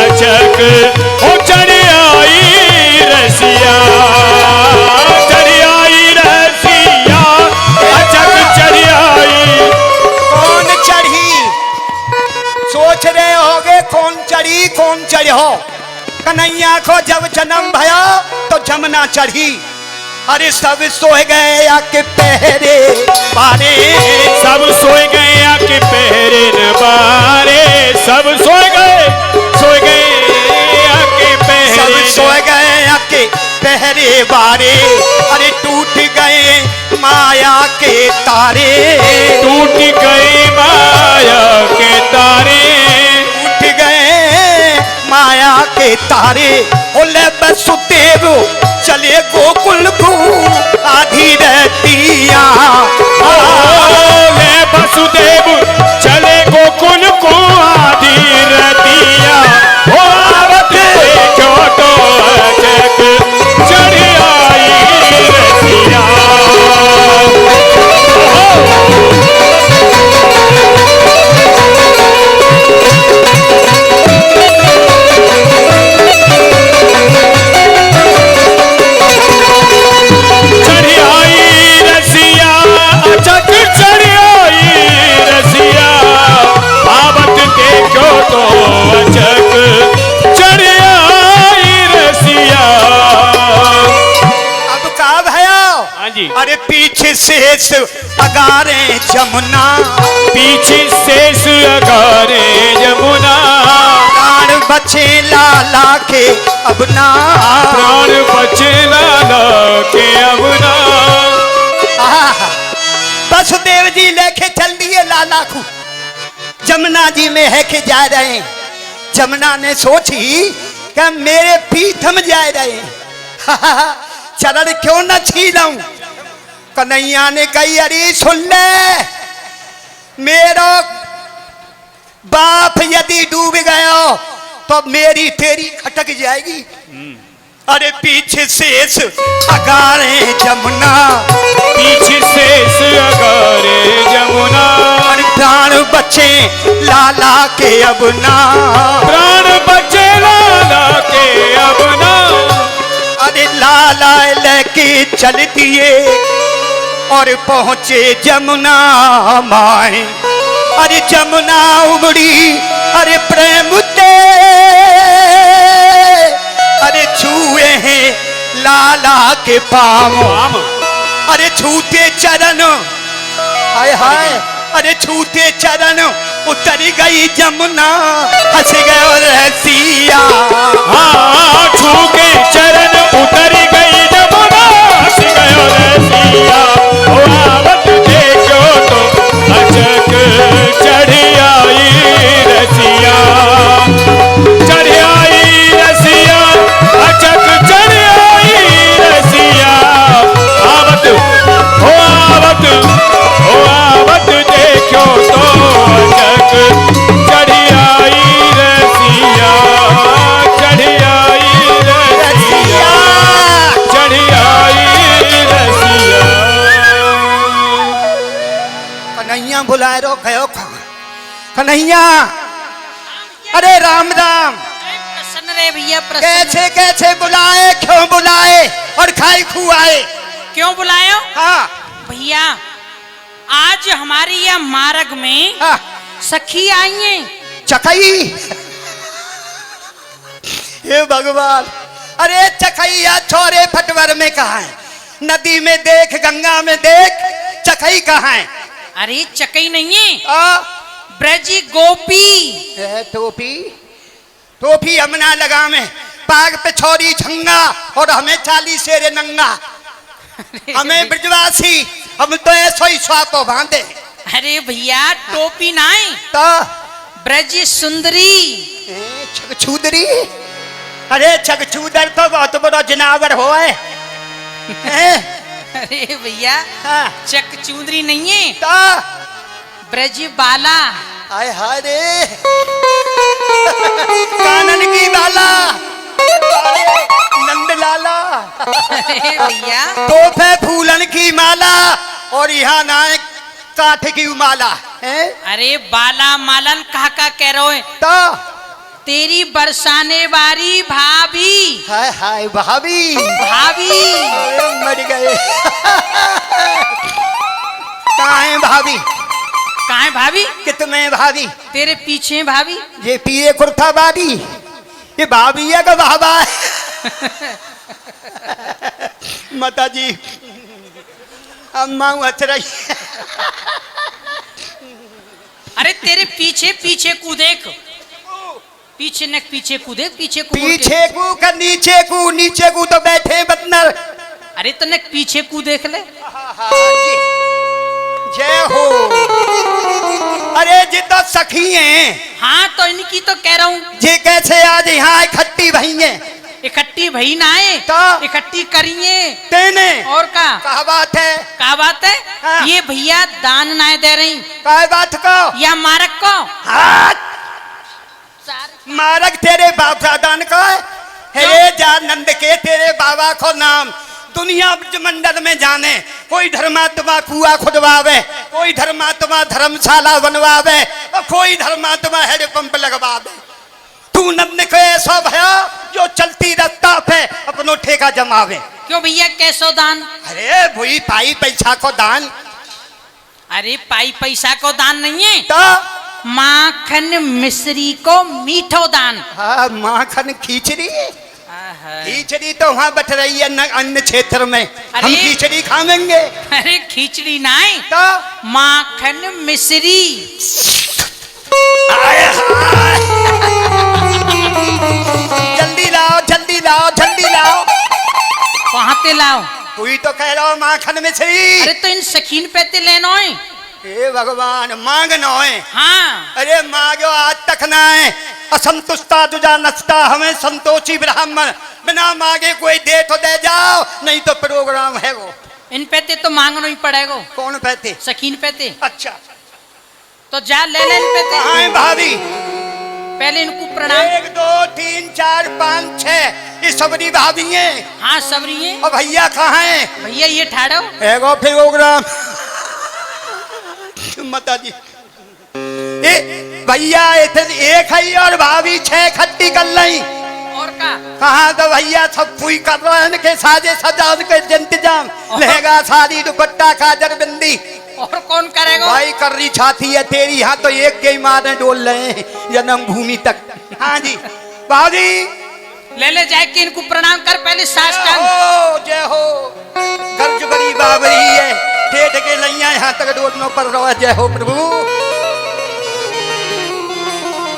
अचक वो चढ़ी आई सोच रहे होगे कौन चढ़ी कौन चढ़ो। कन्हैया को जब जन्म भया तो जमुना चढ़ी। अरे सब सो गए आके पहरे बारे, सब सोए गए आके पहरे न बारे, सब सोए गए आके पहरे, सब सो गए आके पहरे बारे। अरे टूट गए माया के तारे, टूट गए माया के तारे, टूट गए माया के तारे। बोले वसुदेव चले गोकुल को आधी रतिया, ले वसुदेव चले गोकुल को आधी रतिया। ओ आवत देखो तो अचक चढ़ आई रतिया। तो अचक चढ़ आई रसिया। अब का भया? हाँ जी। अरे पीछे से अगारे जमुना, पीछे शेष अगारे जमुना, प्राण बचे लाला के अपना, प्राण बचे लाला के अपना। वसुदेव जी लेके चल दिए लाला को जमुना जी में है के जा रहे हैं। जमुना ने सोची कि मेरे पीठम जा रहे हैं, चरण क्यों न छीलूं। कन्हैया ने कही अरे सुन ले, मेरा बाप यदि डूब गया तो मेरी तेरी खटक जाएगी। अरे पीछे शेष अगारे जमुना, पीछे शेष अगारे जमुना, और प्राण बचे लाला के अपना, प्राण बचे लाला के अपना। अरे लाला लेके चल दिए और पहुंचे जमुना माए। अरे जमुना उमड़ी अरे प्रेम ते, अरे छुए हैं लाला के पाँव। अरे छूते चरण, हाय हाय, अरे छूते चरण उतर गई जमुना, हंस गए रसिया। हाँ छू के चरण उतर गई जमुना, हंस गए रसिया। ओ आवत देखो तो अचक चढ़ आई रसिया, चढ़ आई रसिया, अचक चढ़ आई रसिया। आवत ओ आवत ओ आवत देखो तो अचक चढ़ आई रसिया, चढ़ आई रसिया, चढ़ आई रसिया। कन्हैया बुलाए रो गयो कन्हैया। अरे राम राम। प्रसन्न रे भैया, प्रसन्न। कैसे कैसे बुलाए, क्यों बुलाए और खाई खुआए? क्यों बुलायो? हाँ भैया आज हमारी यह मार्ग में हाँ। सखी आई हैं। चकई, हे भगवान। अरे चकैया छोरे फटवर में कहा है? नदी में देख, गंगा में देख, चकई कहाँ है? अरे चकई नहीं है, ब्रजी गोपी। टोपी टोपी हमना लगा में, पाग पे छोरी झंगा और हमें 40 शेरे नंगा। हमें ब्रजवासी, हम तो ऐसा ही स्वापो बांधे। अरे भैया टोपी नाई तो ब्रजी सुंदरी। छगछूदरी? अरे छगछूदर तो बहुत बड़ा जनावर हो है। अरे भैया हाँ। चक चूंदरी नहीं है, तो ब्रज बाला। आय हाय रे, कानन की बाला, नंद लाला। अरे भैया तोहफे फूलन की माला और यहाँ नाय काठ की माला है। अरे बाला मालन कहा का कह रहे हो? तो तेरी बरसाने वाली भाभी। हाय हाय भाभी, भाभी मर गए। कहाँ है भाभी? कहाँ है भाभी? कि तुम्हें भाभी तेरे पीछे है भाभी। ये पीले कुर्ता भाभी, ये भाभी है का बाबा है? माता जी अम्मा हंस रही। अरे तेरे पीछे पीछे को देख, पीछे न पीछे को देख, पीछे को मुड़ के। पीछे को का नीचे को, नीचे को तो बैठे बदनर। अरे तने पीछे को देख ले। जय हो। अरे जी तो सखी हैं। हाँ तो इनकी तो कह रहा हूँ। जी कैसे आज यहाँ इकट्ठी भई हैं? इकट्ठी भई ना है तो? इकट्ठी करिए तेने और का बात है? क्या बात है? हाँ। ये भैया दान ना दे रही काय बात को? या मारक को? हाथ मारक तेरे बाप दादान का है। जानंद के तेरे बाबा को नाम दुनिया मंडल में जाने। कोई धर्मात्मा कुआ खुदवावे, कोई धर्मात्मा धर्मशाला बनवावे, और कोई धर्मात्मा हैंडपंप लगवावे। तू नंद को ऐसा भया जो चलती रास्ता पे अपनो ठेका जमावे। क्यों भैया कैसो दान? अरे भूई पाई पैसा को दान। अरे पाई पैसा को दान नहीं है, तो माखन मिश्री को मीठो दान। हाँ माखन खींचड़ी। खींचड़ी तो वहाँ बट रही है न अन्य क्षेत्र में। हम खींचड़ी खाएंगे। अरे खिचड़ी ना है तो माखन मिश्री। जल्दी लाओ जल्दी लाओ जल्दी लाओ। कहाँ ते लाओ? कोई तो कह रहा माखन में सही। अरे तो इन सखीन पे ते लेनो है। हे भगवान मांगना है। हाँ अरे मांगो आज तक ना है। असंतुष्टा तुझा नचता हमें संतोषी ब्राह्मण। बिना मांगे कोई दे तो दे जाओ, नहीं तो प्रोग्राम है वो। इन पे ते तो मांगना ही पड़ेगा। कौन पैते? सखीन पे ते। अच्छा तो जा ले ले इन पे ते। कहाँ है भाभी? पहले इनको प्रणाम। 1 2 3 4 5 6 ये सबरी भाभी है। हाँ सबरी है। और भैया कहाँ है? भैया ये ठाड़ो। एगो प्रोग्राम माता जी। भैया एक है और भाभी 6 खट्टी कर लाई। और का? कहाँ तो भैया सब पूरी कर रहे हैं के साजे सजा के इंतजाम। लहंगा साड़ी दुपट्टा काजर बिंदी। और कौन करेगा? भाई कर रही छाती है तेरी। यहाँ तो एक के मारे डोल रहे हैं जन्म भूमि तक। हाँ जी भाभी ले ले जाए कि इनको प्रणाम कर पहले साष्टांग। जय हो। गर्ज बड़ी बाबरी है ठेठ के लैया यहाँ तक डोलनो पर रहा। जय हो प्रभु।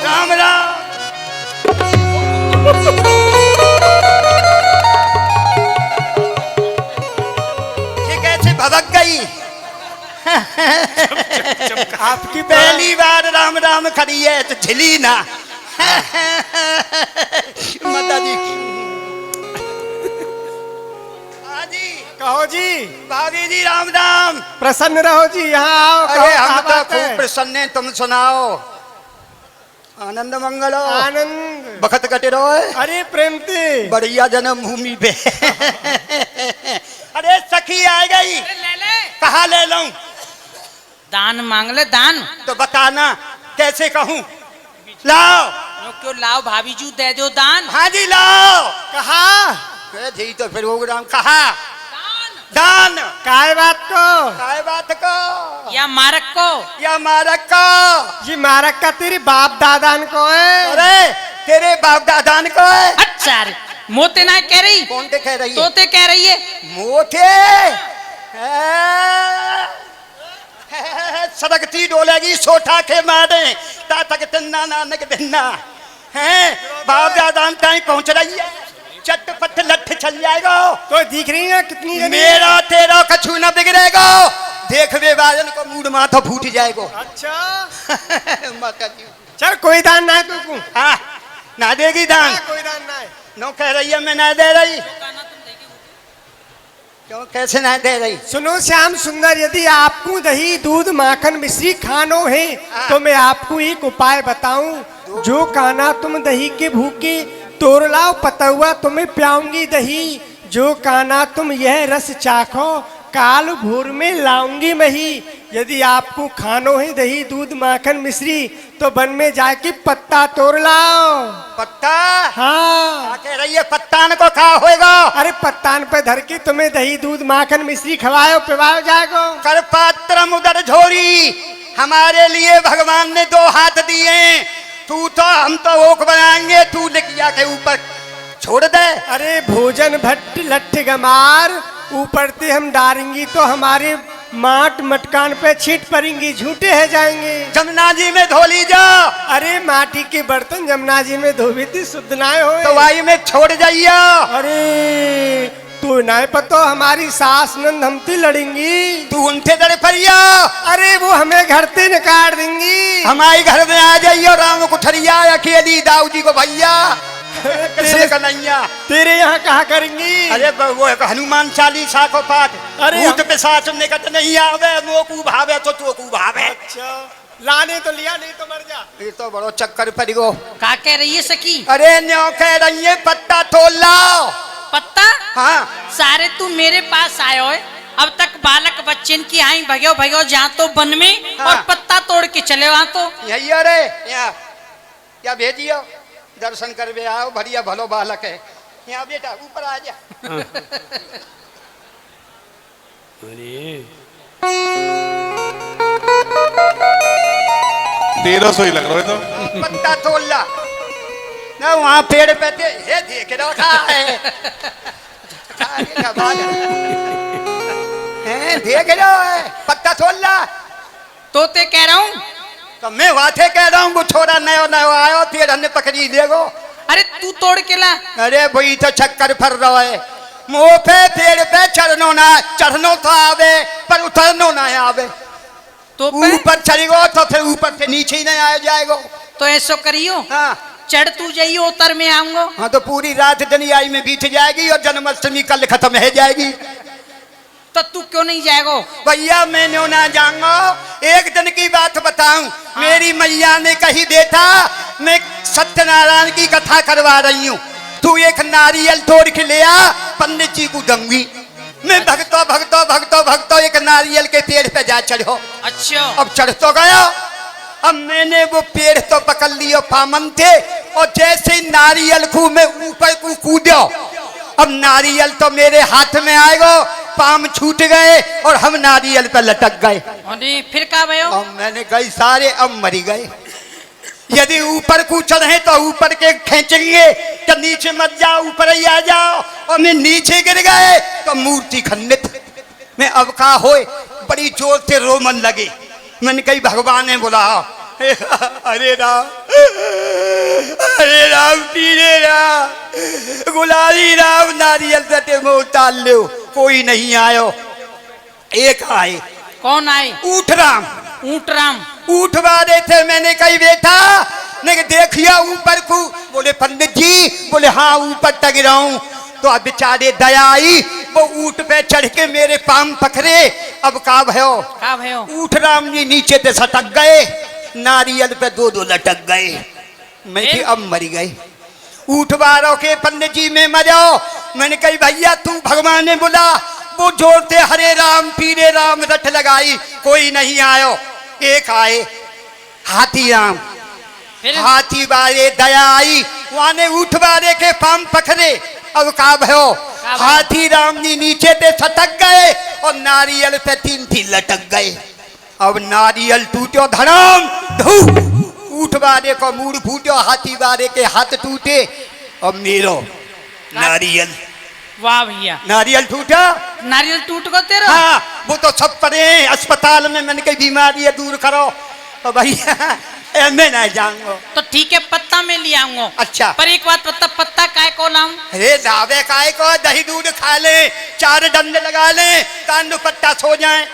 राम राम। ये कैसे भड़क गई? आपकी पहली बार राम राम खड़ी है तो झिली ना। माता जी कहो जी। भाभी जी राम राम। प्रसन्न रहो जी, यहाँ आओ। अरे हम तो खूब प्रसन्न हैं, तुम सुनाओ। आनंद मंगल हो। आनंद बखत कटे रहो। अरे प्रेमते बढ़िया जन्मभूमि पे। अरे सखी आ गई। ले ले। कहाँ ले लूं? दान मांग ले दान। तो बताना कैसे कहूँ? लाओ। क्यों लाओ भाभी जी दे दो दान। हाँ जी लाओ। कहा जी तो फिर प्रोग्राम कहा? दान। काय बात को? काय बात को? या मारक को? या मारक को? जी मारक का तेरे बाप दादान को है। अरे तेरे बाप दादान को है। अच्छा रे मोते ना कह रही। कौन ते कह रही है? तोते कह रही है। मोटे सड़कती डोलेगी सोठा के मारे ता तक तिन्ना नानक बिन्ना है। बाप दादान टाइम पहुंच रही है। चटपट लठ चल जाएगा। तो दिख रही है कितनी जनी? मेरा तेरा कछु न बिगड़ेगा। देख वे बाजन को मूड माथा फूट जाएगा। अच्छा माता जी चल कोई दान ना है तुमको। हाँ ना देगी दान? कोई दान ना है। नो कह रही है मैं ना दे रही। क्यों कैसे ना दे रही? सुनो श्याम सुंदर, यदि आपको दही दूध माखन मिश्री खानो है तो मैं आपको एक उपाय बताऊं। जो काना तुम दही के भूखे तोड़ लाओ पतुआ तुम्हें प्याऊंगी दही। जो काना तुम यह रस चाखो काल भोर में लाऊंगी मही। यदि आपको खानो है दही दूध माखन मिश्री तो वन में जाके पत्ता तोड़ लाओ। पत्ता? हाँ कह रही है पत्तान को खा होएगा। अरे पत्तान पे धर के तुम्हें दही दूध माखन मिश्री खवाओ पिवाओ जाएगो। कर पात्र उदर झोरी हमारे लिए भगवान ने 2 हाथ दिए हैं। तू तो हम तो ओक बनाएंगे, तू लिखिया के ऊपर छोड़ दे। अरे भोजन भट्ट लट्ठ गमार, ऊपर से हम डालेंगी तो हमारे माट मटकान पे छीट पड़ेंगी, झूठे है जाएंगे। जमुना जी में धो ली जा। अरे माटी के बर्तन जमुना जी में धोबी थी, शुद्ध नाय हो। तो वायु में छोड़ जाइया। अरे तू नाय पतो हमारी सास नंद हमती लड़ेंगी, तू उनसे दर परिया। अरे वो हमें घर से निकाल देंगी। हमारे घर में आ जाइयो राम कुठरिया, अकेली दाऊ जी को भैया कृष्ण कन्हैया। तेरे यहाँ कहा करेंगी? अरे वो हनुमान चालीसा को पाठ। अरे भूत पिशाच निकट नहीं आवे, मोकू भावे तो तू भावे। अच्छा लाने तो लिया, नहीं तो मर जा। ये तो बड़ो चक्कर पड़ गो। का कह रही है सखी? अरे न्यो कह रही है पत्ता तोड़ लाओ। पत्ता? हाँ सारे तू मेरे पास आयो है, अब तक बालक बच्चन की आई भगो भगो जहाँ तो वन में, हाँ। और पत्ता तोड़ के चले वहां तो। यही अरे यहाँ क्या भेजियो, दर्शन करवे आओ, बढ़िया भलो बालक है। यहाँ बेटा ऊपर आ जा। 1300 ही लग रहा है तो। पत्ता तोड़ ला ना, वहाँ पेड़ पे ये देख रखा है। देख रहा है, पत्ता तोड़ ला। तोते कह रहा हूँ। तो मैं वाथे कह रहा हूँ, वो छोरा नयो नयो आयो, पेड़ हमने पकड़ी देगो। अरे तू तोड़ के ला। अरे भाई तो चक्कर फर रहा है। मुँह पे पेड़ पे चढ़नो ना, चढ़नो तो आवे पर उतरनो ना आवे। तो ऊपर चढ़ेगो तो फिर ऊपर से नीचे ही नहीं आया जाएगो। तो ऐसो करियो, हाँ चढ़ तू जाइयो, उतर में आऊंगा। हाँ तो पूरी रात दुनियाई में बीत जाएगी और जन्माष्टमी कल खत्म हो जाएगी। तो तू क्यों नहीं जाएगा? भैया मैं न्यों ना जाऊंगा। एक दिन की बात बताऊं, हाँ। मेरी मैया ने कही बेटा मैं सत्यनारायण की कथा करवा रही हूँ, तू एक नारियल तोड़ के ले आ, पंडित जी को दूंगी। मैं भगतो एक नारियल के पेड़ पे जा चढ़ो। अच्छा अब चढ़ तो गया। अब मैंने वो पेड़ तो पकड़ लियो, पामन थे, और जैसे नारियल को मैं ऊपर को कूदो, अब नारियल तो मेरे हाथ में आएगा, पाम छूट गए और हम नारियल पे लटक गए। अरे फिर क्या भयो? अब मैंने गई सारे, अब मरी गए। यदि ऊपर को चढ़े तो ऊपर के खींचेंगे, तो नीचे मत जाओ, ऊपर ही आ जाओ। और मैं नीचे गिर गए तो मूर्ति खंडित। मैं अब का होए, बड़ी जोर से रोमन लगे। मैंने कही भगवान ने बोला हरे राम पीरे राम गुलारी राम, नारियल सटे में उतार लो। कोई नहीं आयो। एक आए। कौन आए? ऊठ राम। ऊंट राम ऊठ वाले थे। मैंने कही बेटा ने देखिया ऊपर को? बोले पंडित जी। बोले हाँ ऊपर टग रहा हूं। तो अब बेचारे दया आई, वो ऊंट पे चढ़ के मेरे पाम पकड़े। अब का भयो? ऊठ राम जी नीचे से सटक गए, नारियल पे 2 लटक गए। मैं कि अब मरी गई। ऊठ वालों के पंडित जी में मरो। मैंने कही भैया तू भगवान ने बोला, वो जोरते हरे राम पीरे राम रट लगाई, कोई नहीं आयो। एक आए हाथी राम। हाथी वाले दया आई, वहां ने ऊठ वाले के पाम पकड़े। अब का भयो? हाथी राम जी नीचे से सटक गए और नारियल पे 3 लटक गए। अब नारियल टूटो धड़ाम धू, ऊठ वाले को मूड फूटो, हाथी वाले के हाथ टूटे। अब मेरो नारियल। वाह भैया, नारियल टूटा। नारियल टूट गो तेरा? हाँ वो तो सब पड़े अस्पताल में। मैंने कही बीमारी है दूर करो। तो भैया मैं नहीं जाऊंगा। तो ठीक है पत्ता में ले आऊंगा। अच्छा पर एक बात पत्ता पत्ता काय को लाऊं? अरे दावे काय को, दही दूध खा ले, 4 डंडे लगा ले, कान पत्ता सो जाए।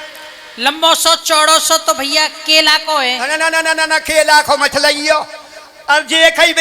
लंबो सो चौड़ो सो तो भैया केला को है। ना केला को मत लइयो। अब जे कही